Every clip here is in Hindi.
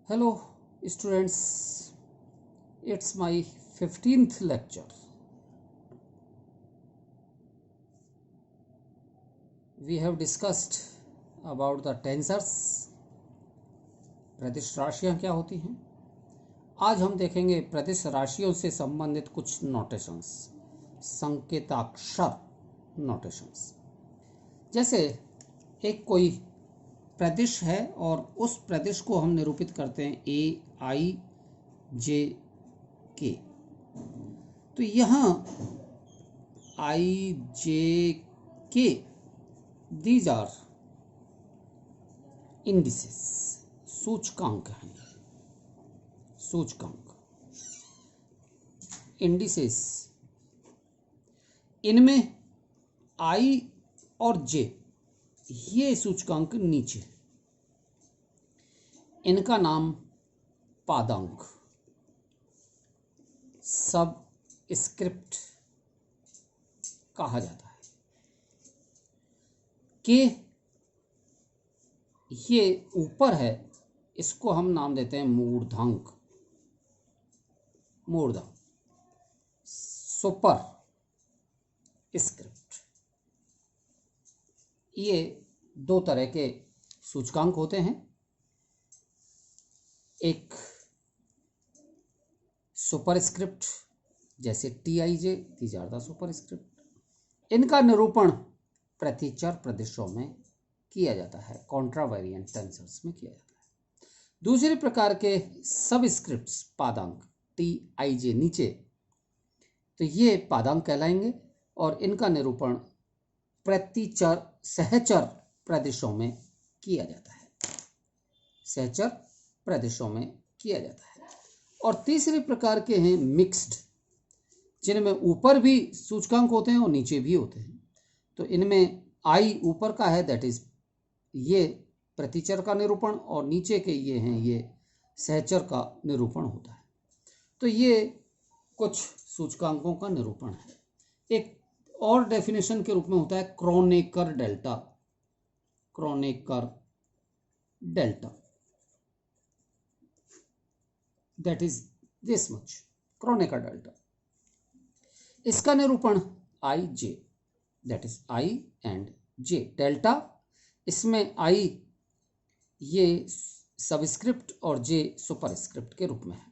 Hello students, it's my 15th lecture. We have discussed about the tensors. प्रदिश राशियाँ क्या होती हैं। आज हम देखेंगे प्रदिश राशियों से संबंधित कुछ नोटेशंस, संकेताक्षर नोटेशंस। जैसे एक कोई प्रदिश है और उस प्रदिश को हम निरूपित करते हैं AIJK। तो यहाँ IJK दीज आर इंडिसेस, सूचकांक हैं, सूचकांक इंडिसेस। इनमें I और J ये सूचकांक नीचे, इनका नाम पादांक, सब स्क्रिप्ट कहा जाता है। के ये ऊपर है, इसको हम नाम देते हैं मूर्धांक, मूर्धांक सुपर स्क्रिप्ट। ये दो तरह के सूचकांक होते हैं, एक सुपर स्क्रिप्ट जैसे TIJ, these are the superscript. इनका निरूपण प्रतिचर प्रदेशों में किया जाता है, कॉन्ट्रावेरिएंट टेंसर्स में किया जाता है। दूसरे प्रकार के सब स्क्रिप्ट्स पादांक TIJ नीचे, तो ये पादांक कहलाएंगे और इनका निरूपण प्रतिचर सहचर प्रदेशों में किया जाता है, सहचर प्रदेशों में किया जाता है। और तीसरे प्रकार के हैं मिक्स्ड, जिनमें ऊपर भी सूचकांक होते हैं और नीचे भी होते हैं। तो इनमें I ऊपर का है, दैट इज ये प्रतिचर का निरूपण, और नीचे के ये हैं, ये सहचर का निरूपण होता है। तो ये कुछ सूचकांकों का निरूपण है। एक और डेफिनेशन के रूप में होता है Kronecker delta, Kronecker delta, that is this much, Kronecker delta. इसका निरूपण IJ, that is I and J। Delta, इसमें I ये सबस्क्रिप्ट और J सुपरस्क्रिप्ट के रूप में है।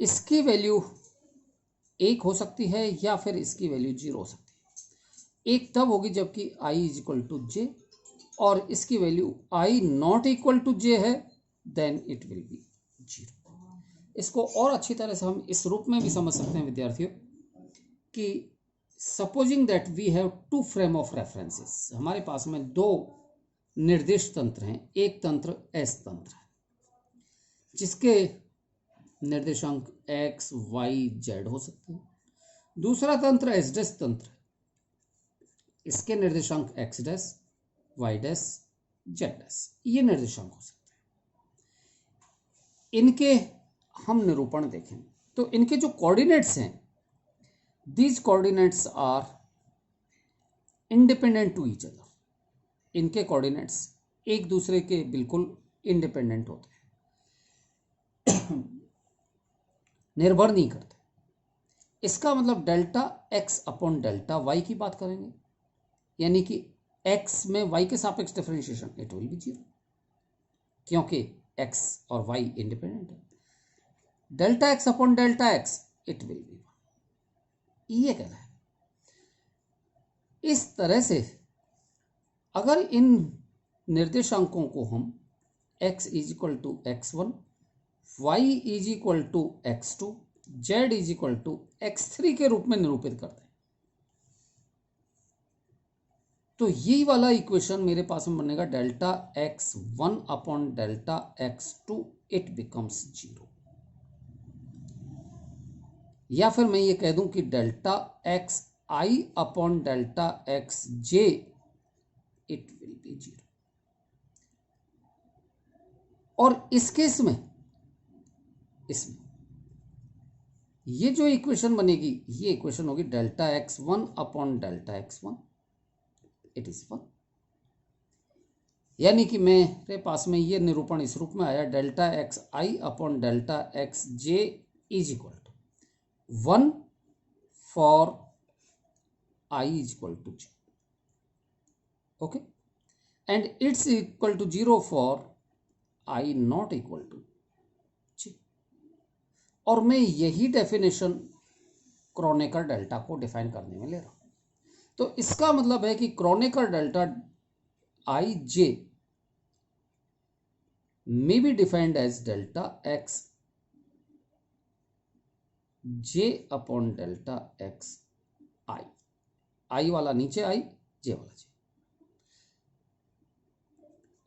इसकी वैल्यू 1 हो सकती है या फिर इसकी वैल्यू 0 हो सकती है। 1 तब होगी जबकि I इक्वल टू J, और इसकी value I not equal to J है, देन इट विल बी 0। इसको और अच्छी तरह से हम इस रूप में भी समझ सकते हैं विद्यार्थियों कि supposing that we have 2 frame of references. हमारे पास में 2 निर्देश तंत्र हैं। एक तंत्र S तंत्र है, जिसके निर्देशांक X, Y, Z हो सकते हैं। दूसरा तंत्र S डैश तंत्र है, इसके निर्देशांक X dash, Y dash, Z dash, ये निर्देशांक हो सकते हैं। इनके हम निरूपण देखें तो इनके जो कोऑर्डिनेट्स हैं, these coordinates are independent to each other. इनके कोऑर्डिनेट्स एक दूसरे के बिल्कुल इंडिपेंडेंट होते हैं, निर्भर नहीं करते। इसका मतलब delta X upon delta Y की बात करेंगे, यानी कि X में Y के सापेक्ष डिफरेंशिएशन, इट विल बी 0, क्योंकि X और Y इंडिपेंडेंट है। Delta X upon delta X, it will be 1, ये कहना है। इस तरह से अगर इन निर्देशांकों को हम X is equal to X1, Y is equal to X2, Z is equal to X3 के रूप में निरूपित करते हैं, तो यही वाला इक्वेशन मेरे पास में बनेगा delta X1 upon delta X2, it becomes 0। या फिर मैं ये कह दूं कि delta XI upon delta XJ, it will be 0। और इस केस में, इसमें ये जो इक्वेशन बनेगी, ये इक्वेशन होगी delta X1 upon delta X1, it is 1। यानी कि मेरे पास में ये निरूपण इस रूप में आया, delta x i upon delta x j is equal to 1 for I is equal to j, okay, and it's equal to 0 for I not equal to j. और मैं यही डेफिनेशन क्रोनेकर डेल्टा को डिफाइन करने में ले रहा हूं। तो इसका मतलब है कि Kronecker delta I J may be defined as delta x j upon delta x i वाला नीचे i, j वाला j,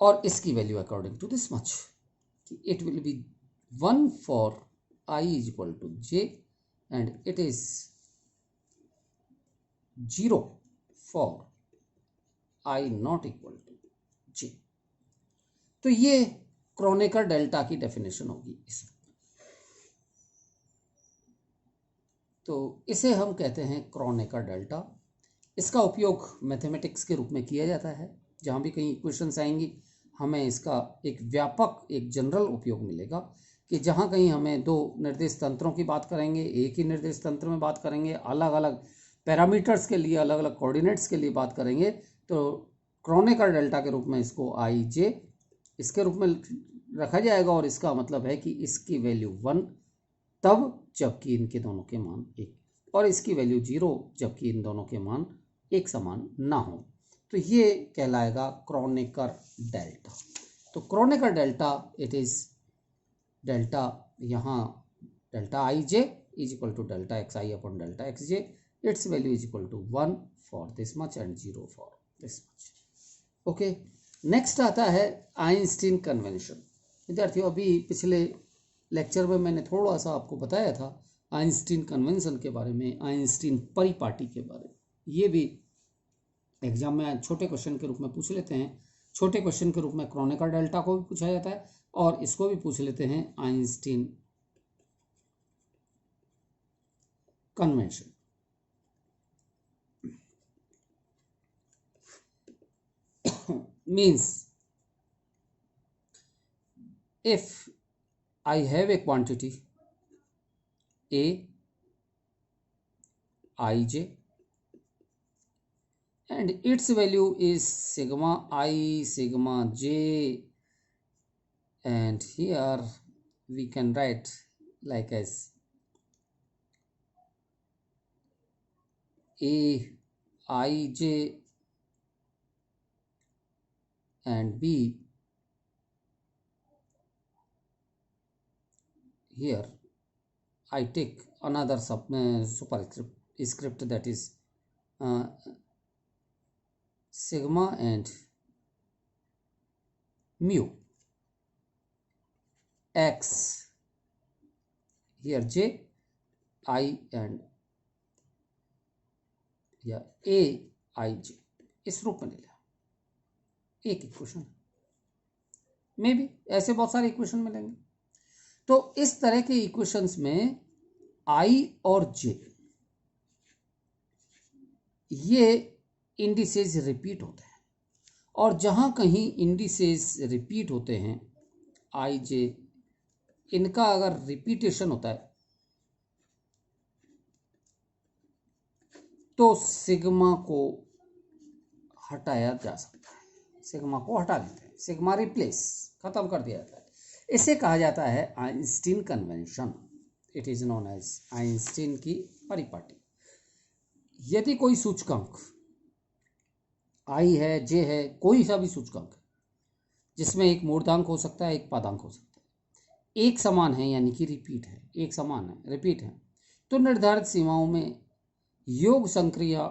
और इसकी value according to this much कि it will be 1 for i is equal to j and it is 0 for i not equal to j। तो ये क्रोनेकर डेल्टा की डेफिनेशन होगी इस रूप में। तो इसे हम कहते हैं क्रोनेकर डेल्टा। इसका उपयोग मैथमेटिक्स के रूप में किया जाता है। जहाँ भी कहीं इक्वेशंस आएंगी हमें इसका एक व्यापक, एक जनरल उपयोग मिलेगा कि जहाँ कहीं हमें दो निर्देश तंत्रों की बात करेंगे, एक ही निर्देश तंत्र में बात करेंगे, अलग अलग पैरामीटर्स के लिए, अलग अलग कोऑर्डिनेट्स के लिए बात करेंगे, तो क्रोनेकर डेल्टा के रूप में इसको आई जे इसके रूप में रखा जाएगा। और इसका मतलब है कि इसकी वैल्यू 1 तब जबकि इनके दोनों के मान 1, और इसकी वैल्यू 0 जबकि इन दोनों के मान एक समान ना हो। तो ये कहलाएगा क्रोनेकर डेल्टा। तो Kronecker delta it is delta, यहाँ delta I J is equal to delta x i upon delta x j, it's value is equal to 1 for this much and 0 for this much, okay. Next आता है आइंस्टीन कन्वेंशन। विद्यार्थियों, अभी पिछले लेक्चर में मैंने थोड़ा सा आपको बताया था आइंस्टीन कन्वेंशन के बारे में, आइंस्टीन परिपाटी के बारे में। ये भी एग्जाम में छोटे क्वेश्चन के रूप में पूछ लेते हैं। छोटे क्वेश्चन के रूप में क्रोनेकर डेल्टा को भी पूछा जाता है और इसको भी पूछ लेते हैं Einstein convention. means if I have a quantity a ij and its value is sigma I sigma j, and here we can write like as a ij and b, here I take another superscript that is sigma and mu x, here j I and या a I j, इस रूप में लिया एक इक्वेशन में भी ऐसे बहुत सारे इक्वेशन मिलेंगे। तो इस तरह के इक्वेशंस में I और J ये इंडिसेस रिपीट होते हैं, और जहां कहीं इंडिसेस रिपीट होते हैं I J, इनका अगर रिपीटेशन होता है तो सिग्मा को हटाया जा सकता है, सिग्मा को हटा देते हैं, सिग्मा रिप्लेस, खत्म कर दिया जाता है। इसे कहा जाता है Einstein convention. It is known as Einstein की परिपाटी। यदि कोई सूचकांक आई है, जे है, कोई सा भी सूचकांक जिसमें एक मूर्धांक हो सकता है, एक पादांक हो सकता है, एक समान है यानी कि रिपीट है, एक समान है, रिपीट है, तो निर्धारित सीमाओं में योग संक्रिया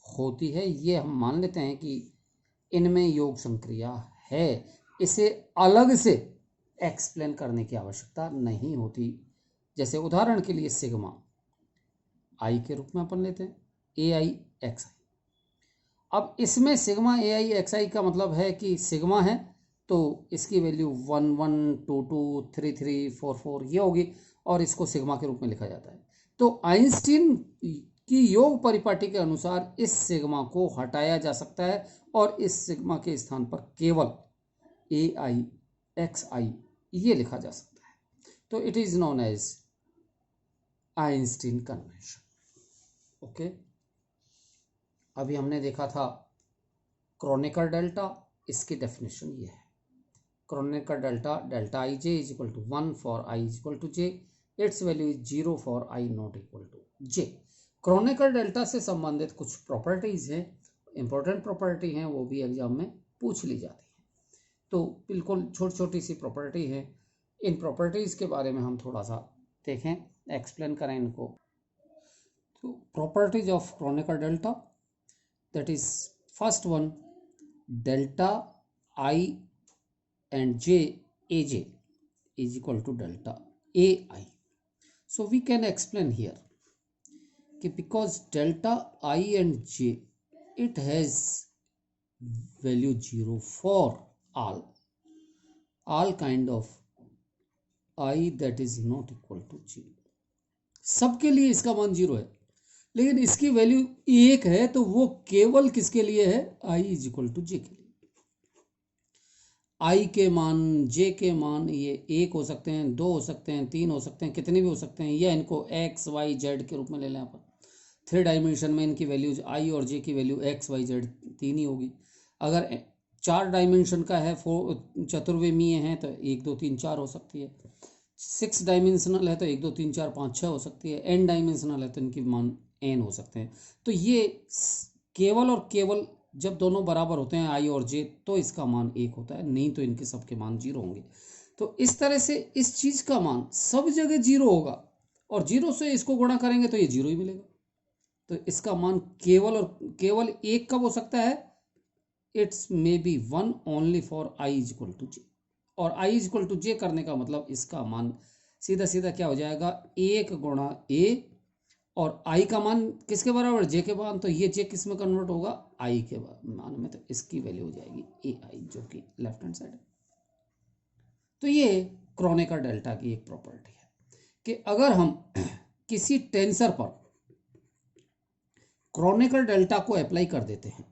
होती है। ये हम मान लेते हैं कि इनमें योग संक्रिया है, इसे अलग से एक्सप्लेन करने की आवश्यकता नहीं होती। जैसे उदाहरण के लिए सिग्मा आई के रूप में अपन लेते हैं ए आई एक्स आई। अब इसमें सिग्मा ए आई एक्स आई का मतलब है कि सिग्मा है तो इसकी वैल्यू 1 1 2 2 3 3 4 4 ये होगी, और इसको सिग्मा के रूप में लिखा जाता है। तो आइंस्टीन की योग परिपाटी के अनुसार इस सिग्मा को हटाया जा सकता है और इस सिग्मा के स्थान पर केवल ए आई एक्स आई ये लिखा जा सकता है। तो it is known as Einstein convention. Okay, अभी हमने देखा था क्रोनेकर डेल्टा, इसकी डेफिनेशन ये है। Kronecker delta, delta I J is equal to 1 for I is equal to J, it's value is 0 for I not equal to J. Kronecker delta से संबंधित कुछ प्रॉपर्टीज हैं, इंपॉर्टेंट प्रॉपर्टी हैं, वो भी एग्जाम में पूछ ली जाती है। तो बिल्कुल छोटी छोटी सी प्रॉपर्टी है, इन प्रॉपर्टीज के बारे में हम थोड़ा सा देखें, एक्सप्लेन करें इनको। तो properties of Kronecker delta, that is first one, delta I and j aj is equal to delta ai. So we can explain here कि because delta I and j it has value 0 for all kind of I that is not equal to j, सबके लिए इसका मान 0 है, लेकिन इसकी वैल्यू 1 है, तो वो केवल किसके लिए है, I is equal to j के लिए। आई के मान, जे के मान ये 1 हो सकते हैं, 2 हो सकते हैं, 3 हो सकते हैं, कितने भी हो सकते हैं, या इनको एक्स वाई जेड के रूप में ले लें। यहाँ पर 3 डायमेंशन में इनकी वैल्यूज आई और जे की वैल्यू एक्स वाई जेड 3 ही होगी। अगर 4 डायमेंशन का है, चतुर्विमीय है, तो 1 2 3 4 हो सकती है। 6 डायमेंशनल है तो 1 2 3 4 5 6 हो सकती है। n डायमेंशनल है तो इनकी मान n हो सकते हैं। तो ये केवल और केवल जब दोनों बराबर होते हैं आई और जे, तो इसका मान 1 होता है, नहीं तो इनके सबके मान 0 होंगे। तो इस तरह से इस चीज का मान सब जगह 0 होगा, और 0 से इसको गुणा करेंगे तो ये 0 ही मिलेगा। तो इसका मान केवल और केवल 1 कब हो सकता है, it's maybe 1 only for I is equal to j. और i is equal to j करने का मतलब इसका मान सीधा सीधा क्या हो जाएगा, 1 गुणा ए, और आई का मान किसके बराबर, जे के मान, तो ये जे किस में कन्वर्ट होगा, आई के मान में, तो इसकी वैल्यू हो जाएगी ए आई, जो कि लेफ्ट हैंड साइड है। तो ये क्रोनेकर डेल्टा की एक प्रॉपर्टी है कि अगर हम किसी टेंसर पर क्रोनेकर डेल्टा को अप्लाई कर देते हैं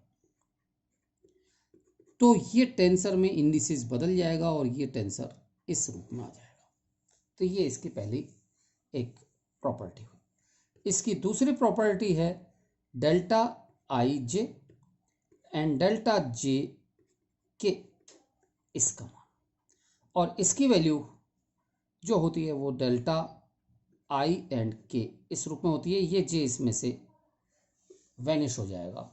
तो ये टेंसर में इंडिसेस बदल जाएगा और ये टेंसर इस रूप में आ जाएगा। तो ये इसकी पहली एक प्रॉपर्टी हुई। इसकी दूसरी प्रॉपर्टी है delta I J and delta J के, इसका मान, और इसकी वैल्यू जो होती है वो डेल्टा आई एंड के इस रूप में होती है। ये जे इसमें से वैनिश हो जाएगा।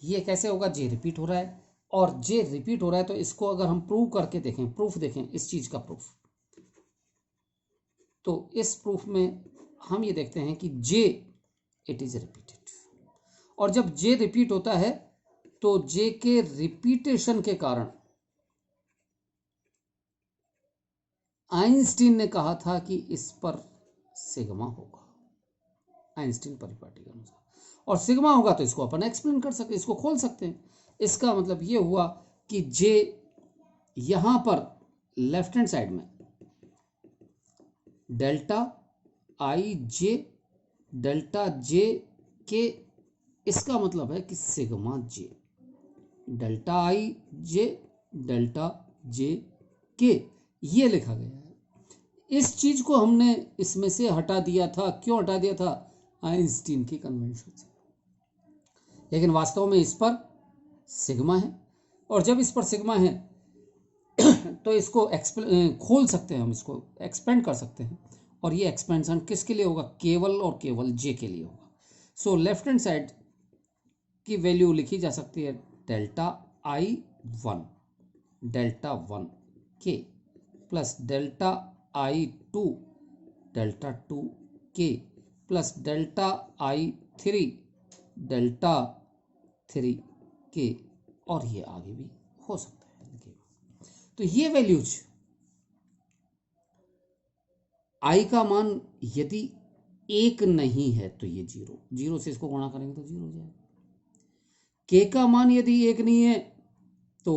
ये कैसे होगा, जे रिपीट हो रहा है, और जे रिपीट हो रहा है तो इसको अगर हम प्रूव करके देखें, प्रूफ देखें इस चीज का प्रूफ, तो इस प्रूफ में हम ये देखते हैं कि जे इट इज रिपीटेड, और जब जे रिपीट होता है तो जे के रिपीटेशन के कारण आइंस्टीन ने कहा था कि इस पर सिग्मा होगा, आइंस्टीन परिपाटी के अनुसार, और सिग्मा होगा तो इसको अपन एक्सप्लेन कर सकते, इसको खोल सकते हैं। इसका मतलब ये हुआ कि जे यहां पर लेफ्ट हैंड साइड में डेल्टा आई जे डेल्टा जे के, इसका मतलब है कि सिग्मा जे, डेल्टा आई जे डेल्टा जे के, ये लिखा गया है। इस चीज को हमने इसमें से हटा दिया था। क्यों हटा दिया था, आइंस्टीन की कन्वेंशन से, लेकिन वास्तव में इस पर सिग्मा है, और जब इस पर सिग्मा है तो इसको खोल सकते हैं, हम इसको एक्सपेंड कर सकते हैं, और ये एक्सपेंशन किसके लिए होगा, केवल और केवल जे के लिए होगा। सो लेफ्ट हैंड साइड की वैल्यू लिखी जा सकती है डेल्टा आई 1 डेल्टा 1 के प्लस डेल्टा आई 2 डेल्टा 2 के प्लस डेल्टा आई 3 डेल्टा 3 के, और ये आगे भी हो सकता है। तो ये वैल्यूज आई का मान यदि 1 नहीं है तो ये 0 से इसको गुणा करेंगे तो 0 हो जाएगा। के का मान यदि 1 नहीं है तो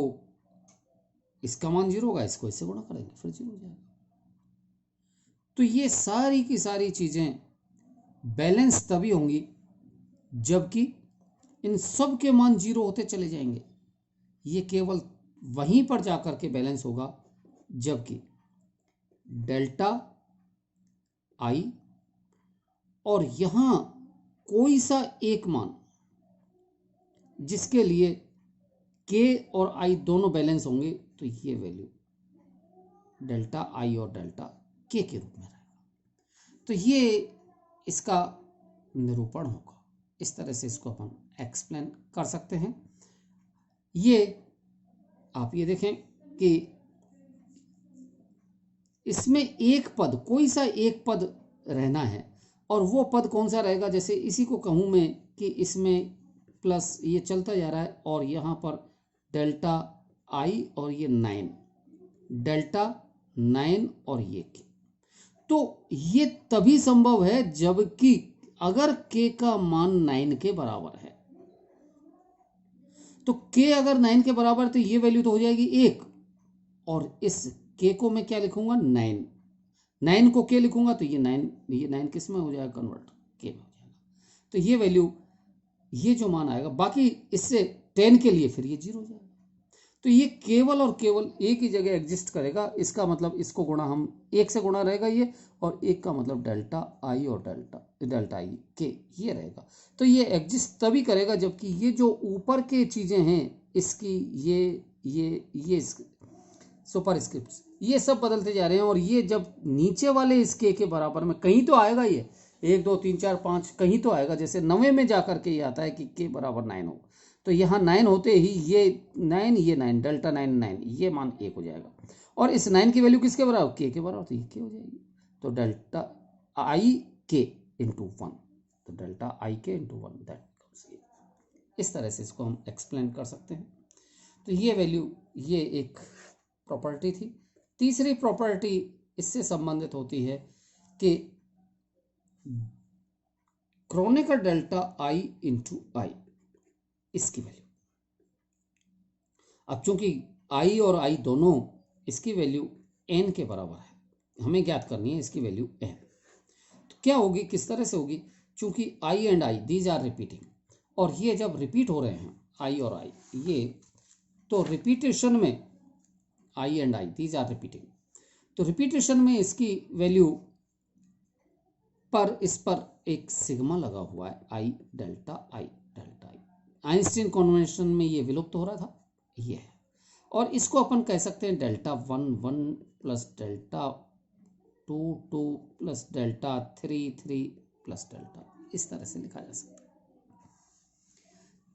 इसका मान 0 होगा, इसको इससे गुणा करेंगे फिर 0 हो जाएगा। तो ये सारी की सारी चीजें बैलेंस तभी होंगी जबकि इन सब के मान 0 होते चले जाएंगे। ये केवल वहीं पर जाकर के बैलेंस होगा जबकि डेल्टा आई और यहां कोई सा एक मान जिसके लिए के और आई दोनों बैलेंस होंगे तो ये वैल्यू डेल्टा आई और डेल्टा के रूप में रहेगा। तो ये इसका निरूपण होगा। इस तरह से इसको अपन एक्सप्लेन कर सकते हैं। ये आप ये देखें कि इसमें एक पद, कोई सा एक पद रहना है और वो पद कौन सा रहेगा। जैसे इसी को कहूं मैं कि इसमें प्लस ये चलता जा रहा है और यहाँ पर डेल्टा आई और ये 9, डेल्टा 9 और ये के। तो ये तभी संभव है जबकि अगर के का मान 9 के बराबर है। तो के अगर 9 के बराबर तो ये वैल्यू तो हो जाएगी 1 और इस के को मैं क्या लिखूंगा 9, 9 को के लिखूंगा तो ये 9 किस में हो जाएगा कन्वर्ट, के में हो जाएगा। तो ये वैल्यू, ये जो मान आएगा, बाकी इससे 10 के लिए फिर ये 0 हो जाएगा। तो ये केवल और केवल एक ही जगह एग्जिस्ट करेगा। इसका मतलब इसको गुणा हम 1 से गुणा रहेगा ये, और 1 का मतलब डेल्टा आई और डेल्टा आई के ये रहेगा। तो ये एग्जिस्ट तभी करेगा जबकि ये जो ऊपर के चीज़ें हैं इसकी ये सुपरस्क्रिप्ट ये सब बदलते जा रहे हैं और ये जब नीचे वाले इस के बराबर में कहीं तो आएगा, ये 1 2 3 4 5 कहीं तो आएगा। जैसे 9 में जाकर के ये आता है कि के बराबर 9 होगा, तो यहाँ 9 होते ही ये 9 डेल्टा 9 ये मान 1 हो जाएगा। और इस 9 की वैल्यू किसके बराबर, के बराबर, तो ये के हो जाएगी। तो डेल्टा आई के इंटू 1, तो डेल्टा आई के इंटू 1 दैट बिकम्स ये। इस तरह से इसको हम एक्सप्लेन कर सकते हैं। तो ये वैल्यू, ये एक प्रॉपर्टी थी। तीसरी प्रॉपर्टी इससे संबंधित होती है कि क्रोनिकल डेल्टा आई इंटू आई, इसकी वैल्यू, अब चूंकि आई और आई दोनों इसकी वैल्यू n के बराबर है, हमें ज्ञात करनी है इसकी वैल्यू n। तो क्या होगी, किस तरह से होगी, चूंकि i and i these are repeating, और ये जब रिपीट हो रहे हैं आई और आई ये, तो रिपीटेशन में i and i these are repeating, तो रिपीटेशन में इसकी वैल्यू पर, इस पर एक सिग्मा लगा हुआ है, आई डेल्टा आई। आइंस्टीन कन्वेंशन में ये विलुप्त हो रहा था, ये है। और इसको अपन कह सकते हैं delta 1 plus delta 2 plus delta 3 plus delta, इस तरह से लिखा जा सकता है।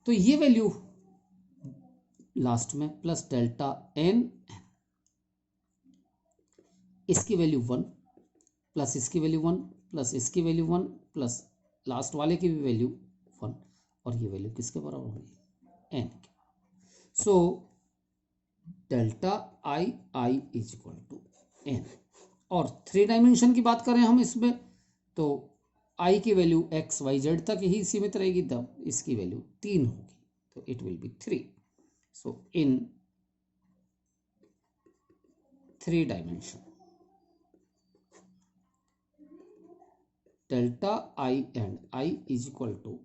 तो ये वैल्यू लास्ट में प्लस डेल्टा n, इसकी वैल्यू 1 प्लस इसकी वैल्यू 1 प्लस इसकी वैल्यू 1 प्लस लास्ट वाले की भी वैल्यू 1, और ये वैल्यू किसके बराबर होगी, n के। So delta I is equal to n। और 3 डायमेंशन की बात करें हम इसमें, तो i की वैल्यू x y z तक ही सीमित रहेगी, तब इसकी वैल्यू 3 होगी, तो it will be 3। So in 3 dimension delta I and I is equal to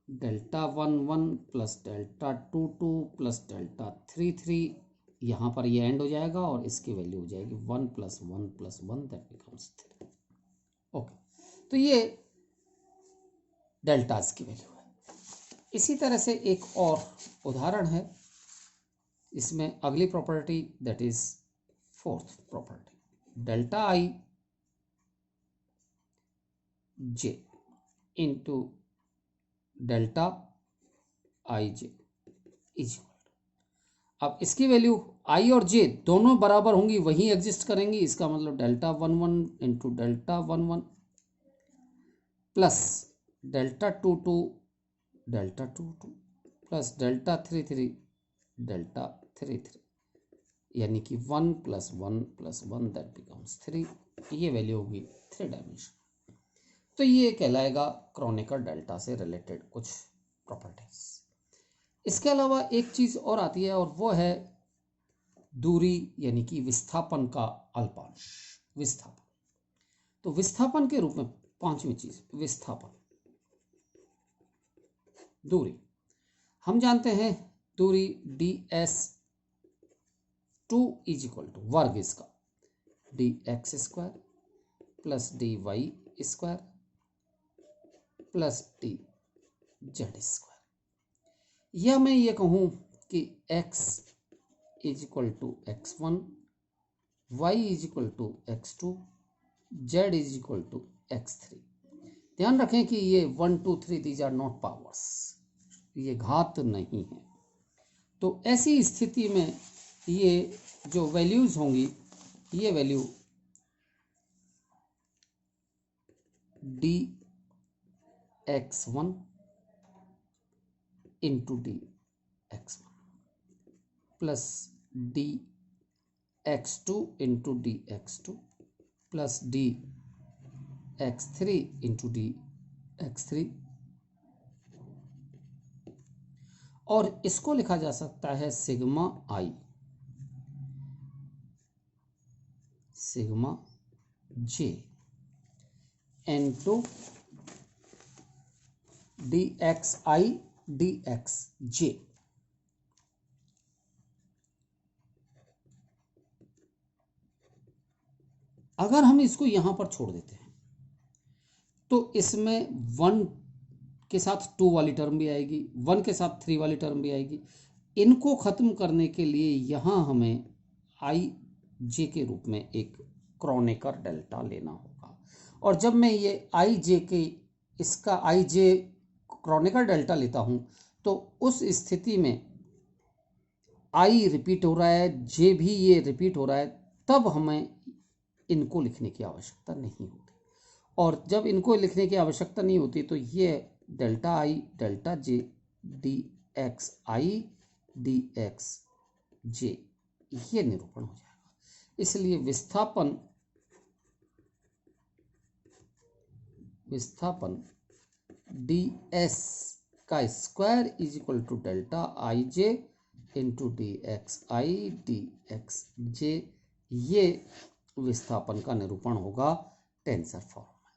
delta 1 plus delta 2 plus delta 3 यहाँ पर ये एंड हो जाएगा और इसकी वैल्यू हो जाएगी 1 plus 1 plus 1 that becomes 3। Okay, तो ये डेल्टास की वैल्यू है। इसी तरह से एक और उदाहरण है, इसमें अगली property that is 4th property, delta I j into delta I J is equal. अब इसकी वैल्यू आई और जे दोनों बराबर होंगी, वहीं एग्जिस्ट करेंगी। इसका मतलब delta 1 into delta 1 plus delta 2 delta 2 plus delta 3 delta 3, यानी कि 1 प्लस 1 प्लस 1 दैट बिकम्स 3। ये वैल्यू होगी 3 डायमेंशन। तो ये कहलाएगा क्रोनिकल डेल्टा से रिलेटेड कुछ प्रॉपर्टीज। इसके अलावा एक चीज और आती है और वो है दूरी, यानी कि विस्थापन का अल्पांश, विस्थापन। तो विस्थापन के रूप में 5वीं चीज विस्थापन, दूरी। हम जानते हैं दूरी ds two is equal to वर्ग इसका D X square plus D Y square plus D Z square. या मैं ये कहूँ कि x is equal to x1, y is equal to x2, z is equal to x3। ध्यान रखें कि ये 1 2 3 दीज आर नॉट पावर्स, ये घात नहीं है। तो ऐसी स्थिति में ये जो वैल्यूज होंगी, ये value d x1 into d x1 plus d x2 into d x2 plus d x3 into d x3, और इसको लिखा जा सकता है sigma i sigma j into d x i d x j. अगर हम इसको यहां पर छोड़ देते हैं तो इसमें 1 के साथ 2 वाली टर्म भी आएगी, 1 के साथ 3 वाली टर्म भी आएगी। इनको खत्म करने के लिए यहां हमें आई जे के रूप में एक क्रोनेकर डेल्टा लेना होगा। और जब मैं ये आई जे के इसका आई जे क्रोनेकर डेल्टा लेता हूं तो उस स्थिति में आई रिपीट हो रहा है, जे भी ये रिपीट हो रहा है, तब हमें इनको लिखने की आवश्यकता नहीं होती। और जब इनको लिखने की आवश्यकता नहीं होती तो ये delta i delta j d x i d x j ये निरूपण हो जाएगा। इसलिए विस्थापन डी एस का square is equal to delta I j into d x i d x j, ये विस्थापन का निरूपण होगा टेंसर फॉर्म में।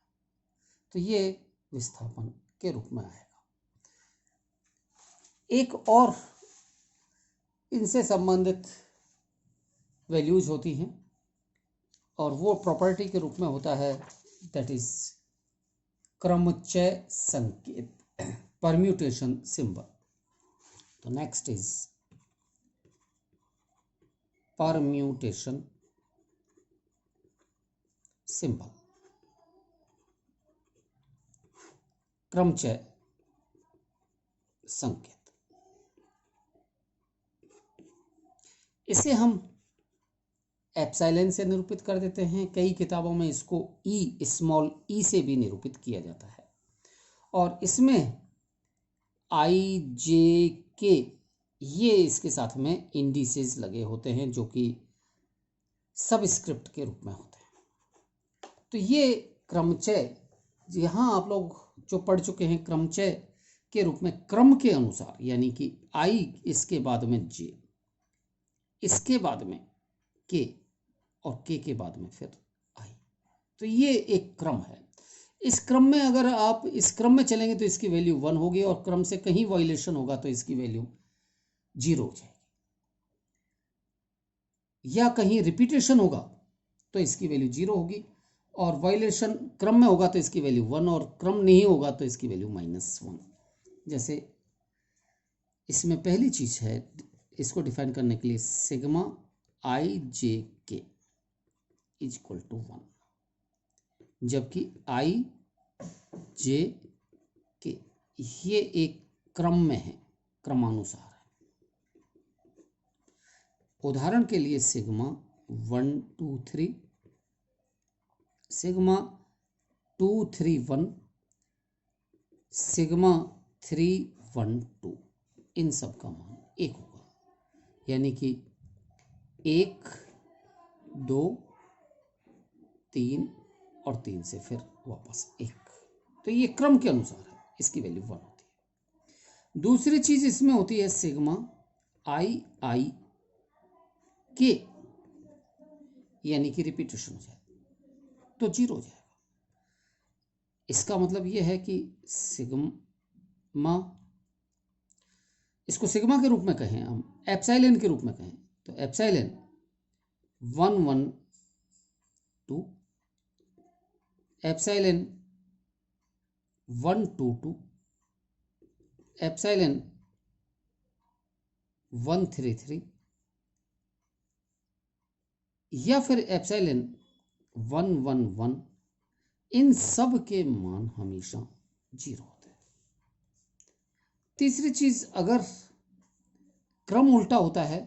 तो ये विस्थापन के रूप में आएगा। एक और इनसे संबंधित वैल्यूज होती हैं और वो प्रॉपर्टी के रूप में होता है, दैट इज क्रमचय संकेत, परम्यूटेशन सिंबल। तो नेक्स्ट इज परम्यूटेशन सिंबल, क्रमचय संकेत। इसे हम एप्सिलॉन से निरूपित कर देते हैं। कई किताबों में इसको ई स्मॉल ई से भी निरूपित किया जाता है। और इसमें आई जे के ये इसके साथ में इंडिसेस लगे होते हैं जो कि सबस्क्रिप्ट के रूप में होते हैं। तो ये क्रमचय, यहाँ आप लोग जो पढ़ चुके हैं, क्रमचय के रूप में क्रम के अनुसार, यानी कि आई इसके बाद में जे, इसके बाद में के और के बाद में फिर आई। तो ये एक क्रम है। इस क्रम में अगर आप इस क्रम में चलेंगे तो इसकी वैल्यू 1 होगी और क्रम से कहीं वायलेशन होगा तो इसकी वैल्यू 0 हो जाएगी, या कहीं रिपीटेशन होगा तो इसकी वैल्यू 0 होगी, और वायलेशन क्रम में होगा तो इसकी वैल्यू 1 और क्रम नहीं होगा तो इसकी वैल्यू -1। जैसे इसमें पहली चीज है, इसको डिफाइन करने के लिए सिग्मा आई जे के इज इक्वल टू 1, जबकि आई जे के ये एक क्रम में है, क्रमानुसार है। उदाहरण के लिए सिग्मा 1 2 3, सिग्मा 2 3 1, सिग्मा 3 1 2, इन सब का मान 1 होगा। यानी कि 1 2 3 और 3 से फिर वापस 1। तो ये क्रम के अनुसार है, इसकी वैल्यू 1 होती है। दूसरी चीज इसमें होती है सिग्मा आई आई के, यानी कि रिपीटेशन हो जाए तो 0 हो जाएगा। इसका मतलब यह है कि सिग्मा, इसको सिग्मा के रूप में कहें, हम एप्सिलॉन के रूप में कहें तो एप्सिलॉन 112 एप्सिलॉन 122 एप्सिलॉन 133 या फिर एप्सिलॉन 111, इन सब के मान हमेशा 0 होते हैं। तीसरी चीज, अगर क्रम उल्टा होता है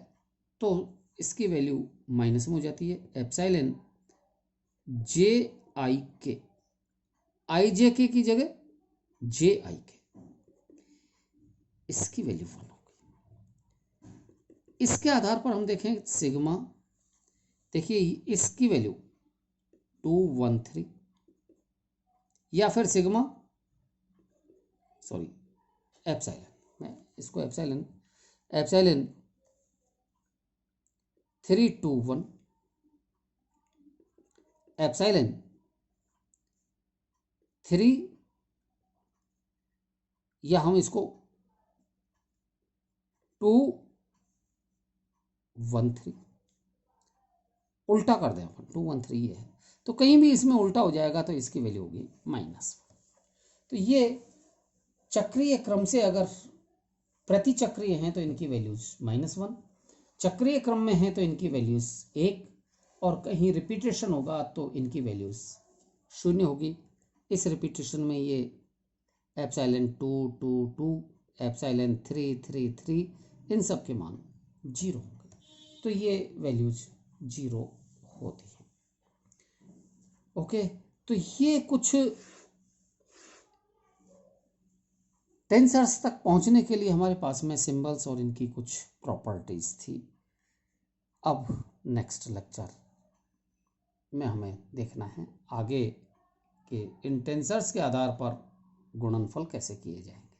तो इसकी वैल्यू माइनस में हो जाती है। एप्सिलॉन जे आई के, आई जे के की जगह जे आई के, इसकी वैल्यू 1 होगी। इसके आधार पर हम देखें सिग्मा, देखिए इसकी वैल्यू 213 या फिर सिग्मा सॉरी एप्सिलॉन, मैं इसको एप्सिलॉन 321 एप्सिलॉन 3, या हम इसको 213 उल्टा कर दें अपन, 213 ये है तो कहीं भी इसमें उल्टा हो जाएगा तो इसकी वैल्यू होगी माइनस। तो ये चक्रीय क्रम से अगर प्रति चक्रीय हैं तो इनकी वैल्यूज -1, चक्रीय क्रम में है तो इनकी वैल्यूज 1, और कहीं रिपीटेशन होगा तो इनकी वैल्यूज 0 होगी। इस रिपीटेशन में ये एप्सिलॉन 222 एप्सिलॉन 333 इन सब के मान 0 होंगे, तो ये वैल्यूज 0 होती हैं। ओके, तो ये कुछ टेंसर्स तक पहुंचने के लिए हमारे पास में सिंबल्स और इनकी कुछ प्रॉपर्टीज थी। अब नेक्स्ट लेक्चर में हमें देखना है आगे कि इन टेंसर्स के आधार पर गुणनफल कैसे किए जाएंगे।